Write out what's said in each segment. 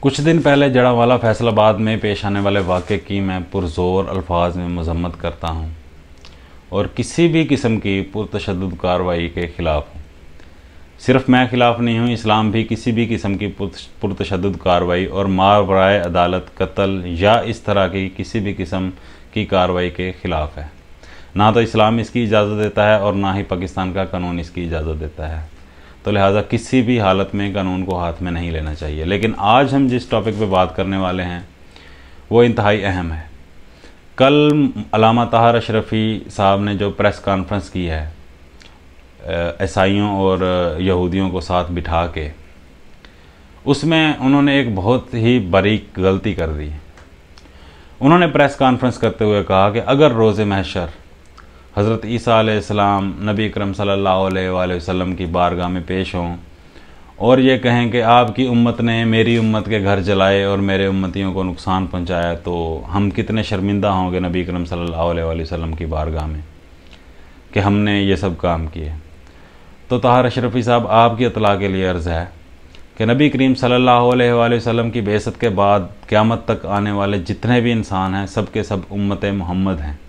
कुछ दिन पहले जड़ावाला फैसलाबाद में पेश आने वाले वाक़े की मैं पुरज़ोर अल्फाज में मज़म्मत करता हूँ और किसी भी किस्म की पुरतशद्दुद कार्रवाई के ख़िलाफ़ हूँ। सिर्फ मैं ख़िलाफ़ नहीं हूँ, इस्लाम भी किसी भी किस्म की पुरतशद्दुद कार्रवाई और मार बराए अदालत, कत्ल या इस तरह की किसी भी किस्म की कार्रवाई के ख़िलाफ़ है। ना तो इस्लाम इसकी इजाज़त देता है और ना ही पाकिस्तान का कानून इसकी इजाज़त देता है। तो लिहाजा किसी भी हालत में कानून को हाथ में नहीं लेना चाहिए। लेकिन आज हम जिस टॉपिक पे बात करने वाले हैं वो इंतहाई अहम है। कल अल्लामा ताहर अशरफ़ी साहब ने जो प्रेस कॉन्फ्रेंस की है ईसाइयों और यहूदियों को साथ बिठा के, उसमें उन्होंने एक बहुत ही बारीक गलती कर दी। उन्होंने प्रेस कॉन्फ्रेंस करते हुए कहा कि अगर रोज़े महशर हज़रत ईसा अलैहिस्सलाम नबी अकरम सल्लल्लाहु अलैहि वसल्लम की बारगाह में पेश हों और ये कहें कि आपकी उम्मत ने मेरी उम्मत के घर जलाए और मेरे उम्मतियों को नुकसान पहुंचाया, तो हम कितने शर्मिंदा होंगे नबी अकरम सल्लल्लाहु अलैहि वसल्लम की बारगाह में कि हमने ये सब काम किए। तो ताहर अशरफ़ी साहब, आपकी इत्तला के लिए अर्ज़ है कि नबी करीम सल्लल्लाहु अलैहि वसल्लम की बेइज्जत के बाद क़यामत तक आने वाले जितने भी इंसान हैं सब के सब उम्मत मोहम्मद हैं।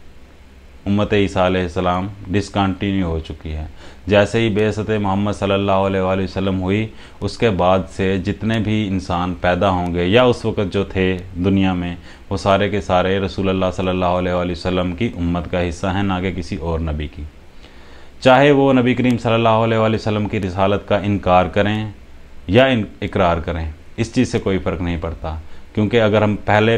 उम्मत ईसा अलैहिस्सलाम डिसकंटिन्यू हो चुकी है। जैसे ही बेइज्जत मोहम्मद सल्लल्लाहु अलैहि वसल्लम हुई, उसके बाद से जितने भी इंसान पैदा होंगे या उस वक़्त जो थे दुनिया में, वो सारे के सारे रसूलुल्लाह सल्लल्लाहु अलैहि वसल्लम की उम्मत का हिस्सा हैं, ना कि किसी और नबी की। चाहे वो नबी करीम सल्लल्लाहु अलैहि वसल्लम की रिसालत का इनकार करें या इकरार करें, इस चीज़ से कोई फ़र्क नहीं पड़ता। क्योंकि अगर हम पहले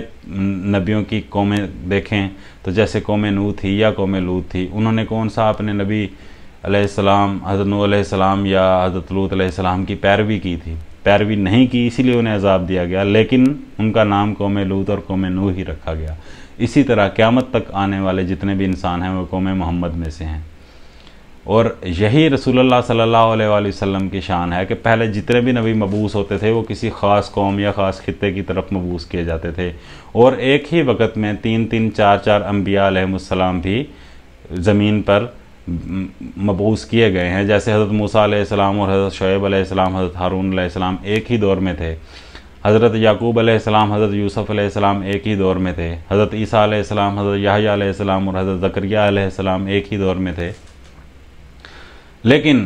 नबियों की कौमें देखें तो जैसे कौम नूह थी या कौम लूत थी, उन्होंने कौन सा अपने नबी अलैहिस्सलाम हज़रत नूह अलैहिस्सलाम या हज़रत लूत अलैहिस्सलाम की पैरवी की थी? पैरवी नहीं की, इसीलिए उन्हें अजाब दिया गया, लेकिन उनका नाम कौम लूत और कौम नूह ही रखा गया। इसी तरह क़यामत तक आने वाले जितने भी इंसान हैं वो कौम मोहम्मद में से हैं। और यही रसूलुल्लाह सल्लल्लाहु अलैहि वसल्लम की शान है कि पहले जितने भी नबी मबूस होते थे वो किसी ख़ास कौम या ख़ास खित्ते की तरफ मबूस किए जाते थे, और एक ही वक्त में 3-3, 4-4 अम्बिया अलैहिमुस्सलाम भी ज़मीन पर मबूस किए गए हैं। जैसे हज़रत मूसा अलैहिस्सलाम और हज़रत शुएब अलैहिस्सलाम, हज़रत हारून अलैहिस्सलाम एक ही दौर में थे। हज़रत याकूब अलैहिस्सलाम, हज़रत यूसुफ़ अलैहिस्सलाम एक ही दौर में थे। हज़रत ईसा अलैहिस्सलाम, हज़रत याहया अलैहिस्सलाम और हज़रत ज़करिया अलैहिस्सलाम एक ही दौर में थे। लेकिन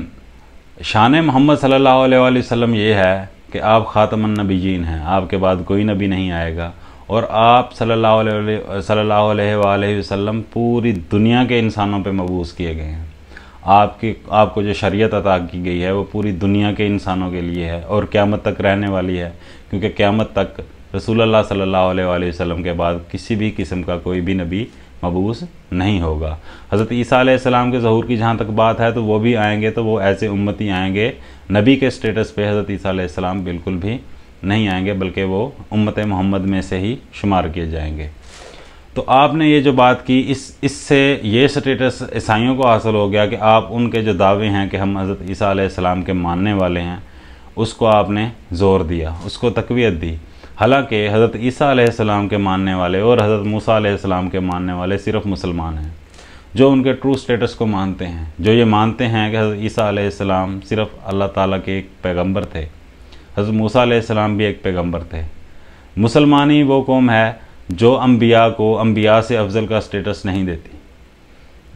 शान मोहम्मद सल्लल्लाहु अलैहि वसल्लम ये है कि आप ख़ातमुन नबिय्यीन हैं, आपके बाद कोई नबी नहीं आएगा, और आप सल्लल्लाहु अलैहि वसल्लम पूरी दुनिया के इंसानों पे मबूस किए गए हैं। आपको जो शरीयत अता की गई है वो पूरी दुनिया के इंसानों के लिए है और क़यामत तक रहने वाली है, क्योंकि क़यामत तक रसूलुल्लाह सल्लल्लाहु अलैहि वसल्लम के बाद किसी भी किस्म का कोई भी नबी मबूस नहीं होगा। हज़रत ईसा अलैहिस्सलाम के ज़हूर की जहाँ तक बात है तो वो भी आएंगे, तो वो ऐसे उम्मती आएंगे, नबी के स्टेटस पे हज़रत ईसा अलैहिस्सलाम बिल्कुल भी नहीं आएंगे, बल्कि वो उम्मत मोहम्मद में से ही शुमार किए जाएंगे। तो आपने ये जो बात की, इससे ये स्टेटस ईसाइयों को हासिल हो गया कि आप उनके जो दावे हैं कि हम हज़रत ईसा अलैहिस्सलाम के मानने वाले हैं, उसको आपने ज़ोर दिया, उसको तक़वियत दी। हालांकि हज़रत ईसा अलैहिस्सलाम के मानने वाले और हज़रत मूसा अलैहिस्सलाम के मानने वाले सिर्फ मुसलमान हैं, जो उनके ट्रू स्टेटस को मानते हैं, जो ये मानते हैं कि हज़रत ईसा अलैहिस्सलाम सिर्फ अल्लाह ताला के एक पैगंबर थे, हज़रत मूसा अलैहिस्सलाम भी एक पैगंबर थे। मुसलमान ही वो कौम है जो अम्बिया को अम्बिया से अफजल का स्टेटस नहीं देती,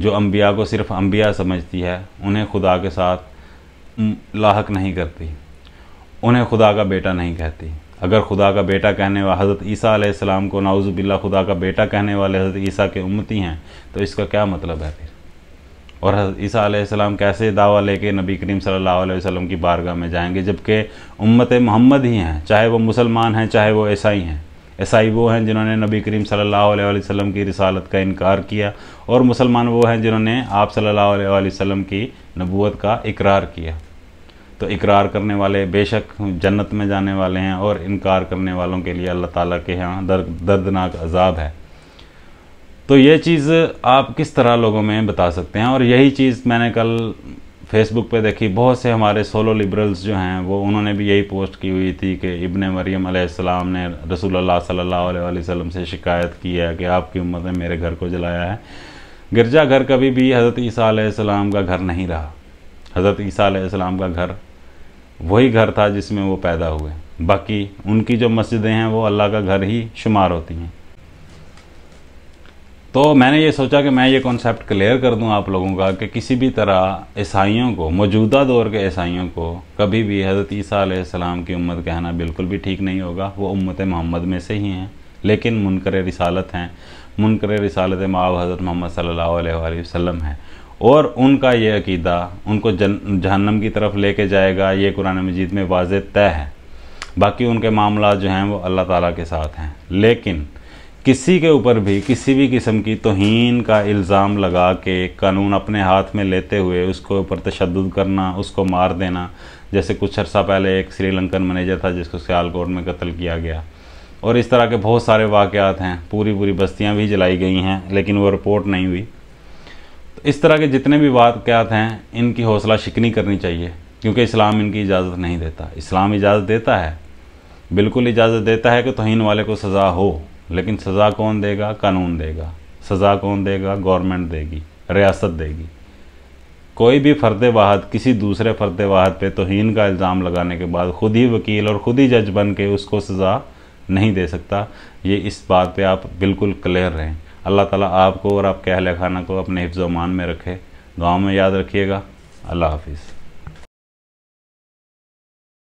जो अम्बिया को सिर्फ अम्बिया समझती है, उन्हें खुदा के साथ लाहक नहीं करती, उन्हें खुदा का बेटा नहीं कहती। अगर खुदा का बेटा कहने वाले हज़रत ईसा अलैहिस्सलाम को नाउज़ुबिल्लाह खुदा का बेटा कहने वाले हज़रत ईसा के उम्मती हैं, तो इसका क्या मतलब है फिर? और हज़रत ईसा अलैहिस्सलाम कैसे दावा लेके नबी करीम सल्लल्लाहु अलैहि वसल्लम की बारगाह में जाएंगे, जबकि उम्मत मोहम्मद ही हैं, चाहे वो मुसलमान हैं चाहे वो ईसाई हैं। ईसाई वो हैं जिन्होंने नबी करीम सल्लल्लाहु अलैहि वसल्लम की रिसालत का इनकार किया, और मुसलमान वो हैं जिन्होंने आप सल्लल्लाहु अलैहि वसल्लम की नबूवत का इकरार किया। तो इकरार करने वाले बेशक जन्नत में जाने वाले हैं, और इनकार करने वालों के लिए अल्लाह ताला के यहाँ दर्दनाक अजाब है। तो ये चीज़ आप किस तरह लोगों में बता सकते हैं? और यही चीज़ मैंने कल फेसबुक पे देखी, बहुत से हमारे सोलो लिबरल्स जो हैं वो उन्होंने भी यही पोस्ट की हुई थी कि इब्ने मरियम अलैहिस्सलाम ने रसूलुल्लाह सल्लल्लाहु अलैहि वसल्लम से शिकायत की है कि आपकी उम्मत ने मेरे घर को जलाया है। गिरजा घर कभी भी हज़रत ईसा अलैहिस्सलाम का घर नहीं रहा। हज़रत ईसा अलैहिस्सलाम का घर वही घर था जिसमें वो पैदा हुए। बाकी उनकी जो मस्जिदें हैं वो अल्लाह का घर ही शुमार होती हैं। तो मैंने ये सोचा कि मैं ये कॉन्सेप्ट क्लियर कर दूं आप लोगों का कि किसी भी तरह ईसाइयों को, मौजूदा दौर के ईसाइयों को कभी भी हज़रत ईसा अलैहिस्सलाम की उम्मत कहना बिल्कुल भी ठीक नहीं होगा। वो उम्मत मोहम्मद में से ही हैं, लेकिन मुनकर रिसालत हैं। मुनकर रिसालत माव हज़रत मोहम्मद सल्लल्लाहु अलैहि वसल्लम है, और उनका ये अकीदा उनको जहन्नम की तरफ लेके जाएगा, ये कुरान मजीद में वाज़ेह तय है। बाकी उनके मामला जो हैं वो अल्लाह ताला के साथ हैं। लेकिन किसी के ऊपर भी किसी भी किस्म की तौहीन का इल्ज़ाम लगा के कानून अपने हाथ में लेते हुए उसको ऊपर तशद्दुद करना, उसको मार देना, जैसे कुछ अर्सा पहले एक श्रीलंकन मैनेजर था जिसको सियालकोट में कत्ल किया गया, और इस तरह के बहुत सारे वाक़यात हैं। पूरी पूरी बस्तियां भी जलाई गई हैं, लेकिन वो रिपोर्ट नहीं हुई। तो इस तरह के जितने भी वाक़यात हैं इनकी हौसला शिकनी करनी चाहिए, क्योंकि इस्लाम इनकी इजाज़त नहीं देता। इस्लाम इजाज़त देता है, बिल्कुल इजाज़त देता है कि तौहीन वाले को सज़ा हो, लेकिन सज़ा कौन देगा? कानून देगा। सज़ा कौन देगा? गवर्नमेंट देगी, रियासत देगी। कोई भी फ़र्द वाहद किसी दूसरे फ़र्द वाहद पे तौहीन का इल्ज़ाम लगाने के बाद खुद ही वकील और ख़ुद ही जज बन के उसको सज़ा नहीं दे सकता। ये इस बात पे आप बिल्कुल क्लियर रहें। अल्लाह ताला आपको और आपके अहले खाना को अपने हिफ्ज़-ओ-मान में रखे। दुआ में याद रखिएगा। अल्लाह हाफिज़।